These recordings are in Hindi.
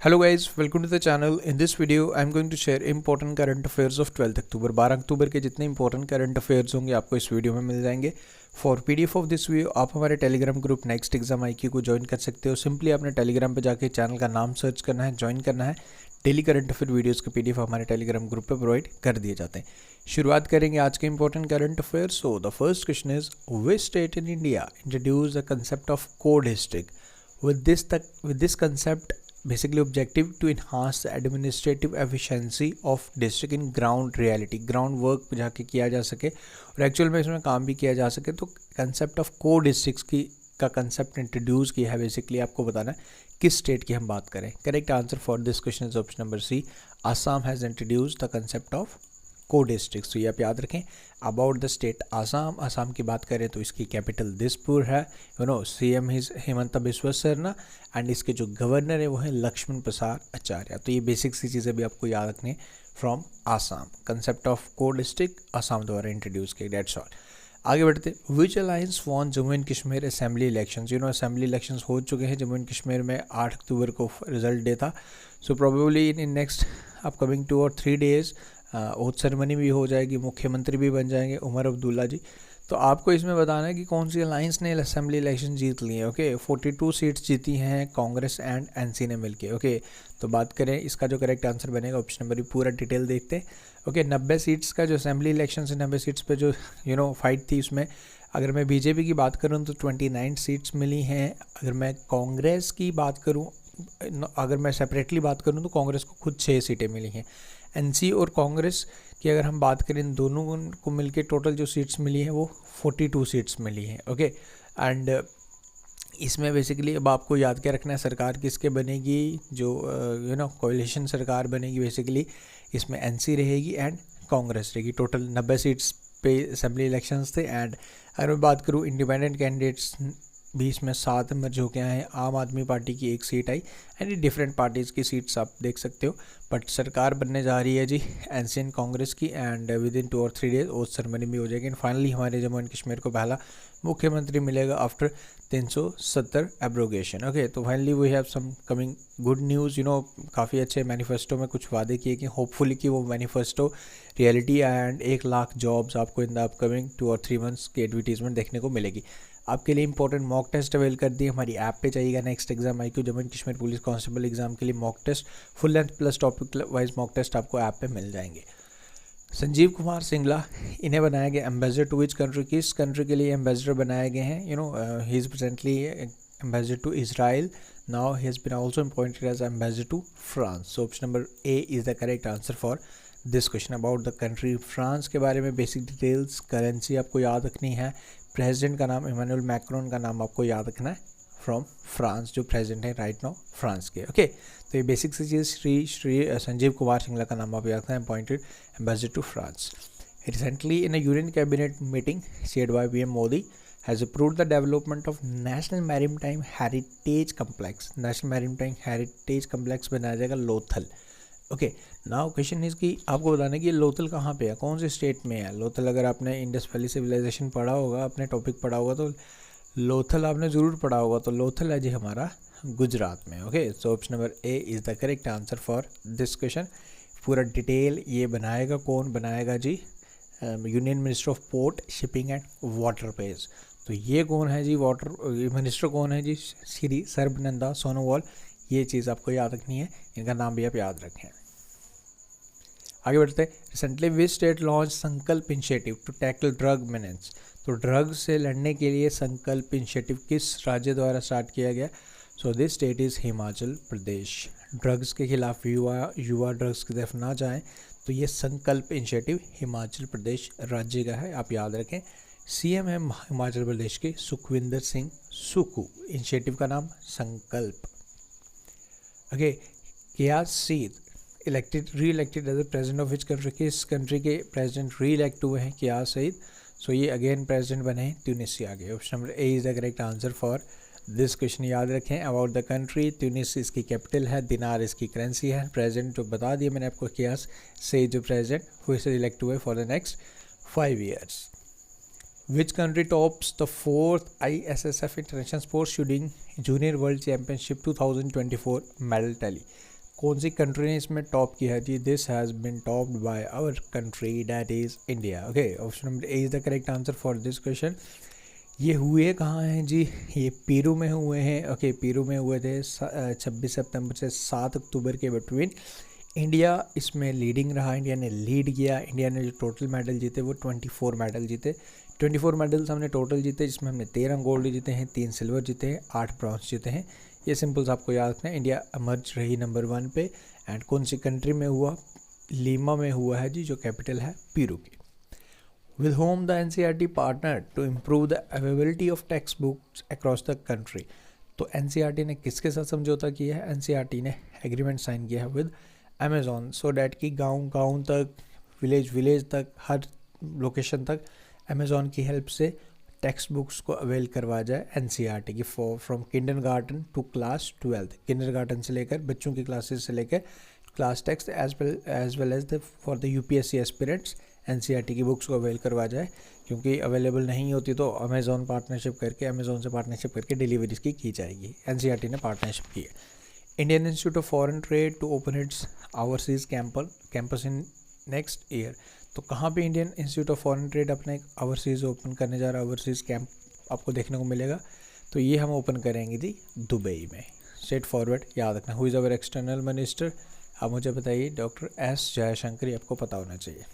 Hello guys, welcome to the channel. In this video, I'm going to share important current affairs of 12th अक्टूबर 12 अक्टूबर के जितने important current affairs होंगे आपको इस वीडियो में मिल जाएंगे. For PDF of this video आप हमारे Telegram group next exam IQ को ज्वाइन कर सकते हो. सिंपली आपने टेलीग्राम पे जाके चैनल का नाम सर्च करना है, ज्वाइन करना है. डेली करंट अफेयर वीडियोस के PDF हमारे टेलीग्राम ग्रुप पे प्रोवाइड कर दिए जाते हैं. शुरुआत करेंगे आज के important current affair. So the first question is which state in India introduce the concept of को district. With this concept basically objective to enhance the administrative efficiency of district in ground reality, ground work पे जाके किया जा सके और एक्चुअल में इसमें काम भी किया जा सके. तो कंसेप्ट ऑफ को डिस्ट्रिक्ट्स की का कंसेप्ट इंट्रोड्यूस किया है. बेसिकली आपको बताना है किस स्टेट की हम बात करें. Correct answer for this question is option number C. Assam has introduce the concept of को डिस्ट्रिक्ट. तो ये आप याद रखें. About the state Assam, Assam की बात करें तो इसकी कैपिटल दिसपुर है. CM is Himanta Biswa Sarma and इसके जो गवर्नर है वो है लक्ष्मण प्रसाद आचार्य. तो ये बेसिक सी चीज़ें भी आपको याद रखनी है फ्रॉम आसाम. कंसेप्ट ऑफ को डिस्ट्रिक्ट आसाम द्वारा इंट्रोड्यूस किया. Dates all. आगे बढ़ते. Which alliance won Jammu and Kashmir assembly elections. Assembly elections हो चुके हैं जम्मू एंड कश्मीर में. 8 अक्टूबर को रिजल्ट डे था. So probably in next upcoming 2 और 3 डेज ओथ सेरेमनी भी हो जाएगी. मुख्यमंत्री भी बन जाएंगे उमर अब्दुल्ला जी. तो आपको इसमें बताना है कि कौन सी अलायंस ने असेंबली इलेक्शन जीत ली है. ओके 42 सीट्स जीती हैं कांग्रेस एंड एनसी ने मिलके. ओके तो बात करें इसका जो करेक्ट आंसर बनेगा ऑप्शन नंबर पूरा डिटेल देखते हैं. ओके 90 सीट्स का जो असेंबली इलेक्शन से 90 सीट्स पे जो फाइट थी उसमें अगर मैं बीजेपी की बात करूँ तो 29 सीट्स मिली हैं. अगर मैं कांग्रेस की बात करूँ, अगर मैं सेपरेटली बात करूँ तो कांग्रेस को खुद 6 सीटें मिली हैं. एनसी और कांग्रेस की अगर हम बात करें इन दोनों को मिलके टोटल जो सीट्स मिली हैं वो 42 सीट्स मिली हैं. ओके एंड इसमें बेसिकली अब आपको याद क्या रखना है सरकार किसके बनेगी. जो कोalition सरकार बनेगी बेसिकली इसमें एनसी रहेगी एंड कांग्रेस रहेगी. टोटल 90 सीट्स पे असेंबली इलेक्शंस थे. एंड अगर मैं बात करूँ इंडिपेंडेंट कैंडिडेट्स भी इसमें 7 नंबर जो क्या है. आम आदमी पार्टी की 1 seat I and different parties की सीट्स आप देख सकते हो. बट सरकार बनने जा रही है जी एनसीएन कांग्रेस की. एंड विद इन 2 और 3 डेज ओथ सेरेमनी भी हो जाएगी. एंड फाइनली हमारे जम्मू एंड कश्मीर को पहला मुख्यमंत्री मिलेगा आफ्टर 370 एब्रोगेशन. ओके तो finally we have some coming good news. काफ़ी अच्छे मैनिफेस्टो में कुछ वादे किए कि होपफुली कि वो manifesto reality and 1 lakh jobs आपको इन द अपकमिंग 2 और 3 मंथ्स की एडवर्टीजमेंट देखने को मिलेगी. आपके लिए इंपॉर्टेंट मॉक टेस्ट अवेल कर दिए हमारी ऐप पे. चाहिएगा next exam IQ Jammu and Kashmir police constable exam के लिए mock test full length plus topic wise mock test आपको ऐप पे मिल जाएंगे. संजीव कुमार सिंगला इन्हें बनाया गया एम्बेसडर टू विच कंट्री. किस कंट्री के लिए एम्बेसडर बनाए गए हैं. He is presently ambassador to Israel. Now he has been also appointed as ambassador to France. So option number A is the correct answer for this question about the country. France के बारे में बेसिक डिटेल्स. करेंसी आपको याद रखनी है. प्रेसिडेंट का नाम इमानुएल मैक्रोन का नाम आपको याद रखना है फ्रॉम फ्रांस, जो प्रेसिडेंट है राइट नाउ फ्रांस के. ओके तो ये बेसिक सी चीज़. श्री संजीव कुमार सिंगला का नाम आप याद रखना है. Appointed ambassador to France. Recently in a union cabinet meeting chaired by PM Modi has approved the development of national maritime heritage complex. National maritime heritage complex बनाया जाएगा Lothal. Okay now question is कि आपको बताना है कि लोथल कहाँ पे है, कौन से स्टेट में है. लोथल अगर आपने इंडस वैली सिविलाइजेशन पढ़ा होगा, अपने टॉपिक पढ़ा होगा तो लोथल आपने ज़रूर पढ़ा होगा. तो लोथल है जी हमारा गुजरात में. Okay so option number A is the correct answer for this question. पूरा डिटेल ये बनाएगा कौन बनाएगा जी. Union minister of port shipping and waterways. तो ये कौन है जी वाटर मिनिस्टर कौन है जी. श्री सर्बानंद सोनोवाल. ये चीज़ आपको याद रखनी है. इनका नाम भी आप याद रखें. आगे बढ़ते हैं. Recently which state launch Sankalp initiative to tackle drug menace. तो ड्रग से लड़ने के लिए संकल्प इनिशिएटिव किस राज्य द्वारा स्टार्ट किया गया. So this state is Himachal Pradesh. Drugs के खिलाफ युवा ड्रग्स की तरफ ना जाएं तो ये संकल्प इनिशिएटिव हिमाचल प्रदेश राज्य का है. आप याद रखें. CM है हिमाचल प्रदेश के सुखविंदर सिंह सुक्खू. इनिशिएटिव का नाम संकल्प. Okay Kais Saied re elected as a president of which country. किस कंट्री के प्रेसिडेंट री इलेक्ट हुए हैं कियास सईद. सो ये अगेन प्रेसिडेंट बने हैं ट्यूनिसिया के. Option number A is the correct answer for this question. याद रखें अबाउट द कंट्री. ट्यूनिस इसकी कैपिटल है, दिनार इसकी करेंसी है. प्रेसिडेंट जो बता दिया मैंने आपको कियास सईद जो प्रेसिडेंट हुए से इलेक्ट हुए for the next 5 years. Which country tops the 4th ISSF International Sports Shooting Junior World Championship 2024 medal tally? कौन सी कंट्री ने इसमें टॉप किया है जी? This has been topped by our country, that is India. Okay, option number A is the correct answer for this question. ये हुए कहाँ हैं जी? ये पेरू में हुए हैं। ओके, पेरू में हुए थे 26 सितंबर से 7 अक्टूबर के बिटवीन। इंडिया इसमें लीडिंग रहा, इंडिया ने लीड किया। इंडिया ने जो टोटल मेडल जीते वो 24 मेडल जीते। 24 मेडल्स हमने टोटल जीते, जिसमें हमने 13 गोल्ड जीते हैं, 3 सिल्वर जीते हैं, 8 ब्रॉन्ज जीते हैं। ये सिंपल्स आपको याद रखना है। इंडिया एमर्ज रही नंबर 1 पे। एंड कौन सी कंट्री में हुआ? लीमा में हुआ है जी, जो कैपिटल है पेरू की। With whom the NCERT partnered to improve the availability of textbooks across the country। तो NCERT ने किसके साथ समझौता किया है? NCERT ने एग्रीमेंट साइन किया है विद अमेज़ॉन, सो डैट कि गांव तक, विलेज तक, हर लोकेशन तक अमेज़ॉन की हेल्प से टेक्स्ट बुक्स को अवेल करवा जाए NCERT की from kindergarten to class 12। Kindergarten से लेकर बच्चों की क्लासेस से लेकर class text as well as the for the UPSC aspirants NCERT की बुक्स को अवेल करवा जाए, क्योंकि अवेलेबल नहीं होती तो अमेज़ॉन से पार्टनरशिप करके डिलीवरीज की जाएगी। NCERT ने पार्टनरशिप की है। Indian Institute of Foreign Trade to open its overseas campus in next year. तो कहाँ पे Indian Institute of Foreign Trade अपना एक ओवरसीज़ ओपन करने जा रहा है? ओवरसीज़ कैंप आपको देखने को मिलेगा। तो ये हम ओपन करेंगे जी दुबई में। स्ट्रेट फॉरवर्ड याद रखना। Who is our external minister? आप मुझे बताइए। डॉक्टर S जयशंकर, ये आपको पता होना चाहिए।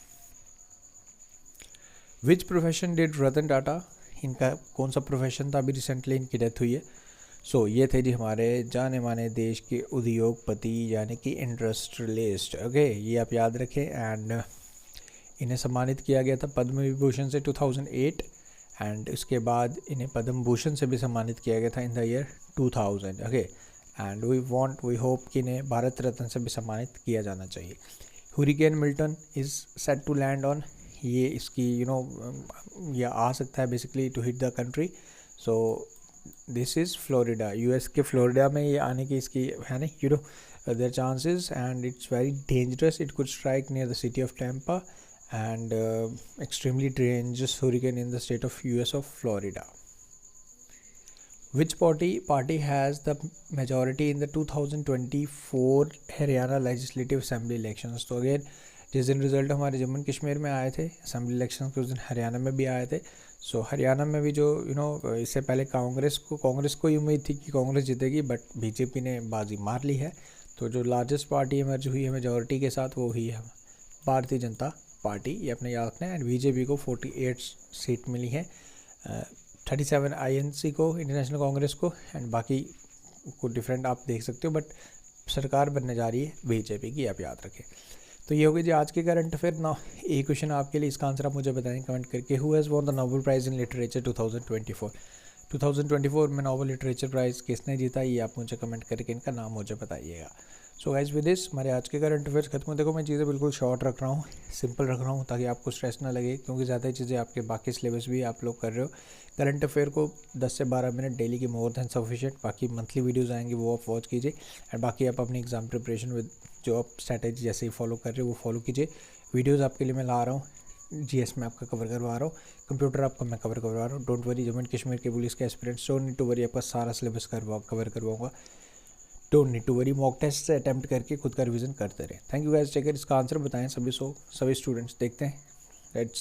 Which profession did Ratan Tata? इनका कौन सा प्रोफेशन था? अभी रिसेंटली इनकी डेथ हुई है। सो ये थे जी हमारे जाने माने देश के उद्योगपति, यानी कि इंडस्ट्रियलिस्ट। ओके, ये आप याद रखें। एंड इन्हें सम्मानित किया गया था पद्म विभूषण से 2008। एंड इसके बाद इन्हें पद्म भूषण से भी सम्मानित किया गया था in the year 2000। Okay, and we hope कि इन्हें भारत रत्न से भी सम्मानित किया जाना चाहिए। Hurricane Milton is set to land on. ये इसकी ये आ सकता है basically to hit the country. So this is Florida, US के फ्लोरिडा में ये आने की इसकी है ना, their chances, and it's very dangerous. It could strike near the city of Tampa and extremely dangerous hurricane in the state of US of Florida। Which party has the majority in the 2024 Haryana legislative assembly elections? तो अगेन जिस दिन रिजल्ट हमारे जम्मू कश्मीर में आए थे असेंबली इलेक्शन के, उस दिन हरियाणा में भी आए थे। सो हरियाणा में भी जो इससे पहले कांग्रेस को ही उम्मीद थी कि कांग्रेस जीतेगी, बट BJP ने बाजी मार ली है। तो जो लार्जेस्ट पार्टी इमर्ज हुई है मेजॉरिटी के साथ, वो ही है भारतीय जनता पार्टी। ये अपने याद रखना है। एंड BJP को 48 सीट मिली है, 37 INC को, इंटरनेशनल कांग्रेस को, एंड बाकी को डिफरेंट आप देख सकते हो, बट सरकार बनने जा रही है BJP की, आप याद रखें। तो ये हो गई जी आज के करंट अफेयर। ना एक क्वेश्चन आपके लिए, इसका आंसर आप मुझे बताएं कमेंट करके। Who has won the Nobel prize in literature 2024 में नोबेल लिटरेचर प्राइज़ किसने जीता? ये आप मुझे कमेंट करके इनका नाम मुझे बताइएगा। सो गाइस विद दिस हमारे आज के करंट अफेयर्स खत्म हो। देखो मैं चीज़ें बिल्कुल शॉर्ट रख रहा हूँ, सिंपल रख रहा हूँ, ताकि आपको स्ट्रेस ना लगे, क्योंकि ज़्यादा चीज़ें आपके बाकी सिलेबस भी आप लोग कर रहे हो। करंट अफेयर को 10 से 12 मिनट डेली की मोर दैन सफिशिएंट। बाकी मंथली वीडियोज़ आएंगे, वो आप वॉच कीजिए। एंड बाकी आप अपनी एग्जाम प्रिपरेशन विद जो आप स्ट्रैटेजी जैसे ही फॉलो कर रहे हो वो फॉलो कीजिए। वीडियोज़ आपके लिए मैं ला रहा हूँ, GS में आपका कवर करवा रहा हूँ, कंप्यूटर आपका मैं कवर करवा रहा हूँ। Don't worry, Jammu and Kashmir के पुलिस के aspirants, don't need to worry, आपका सारा सिलेबस कवर करवाऊंगा। डोंट नीड टू वरी, मॉक टेस्ट से अटैम्प्ट करके खुद का रिवीजन करते रहे। Thank you guys, take care. इसका आंसर बताएं सभी स्टूडेंट्स, देखते हैं। Let's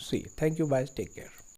see. Thank you guys, take care.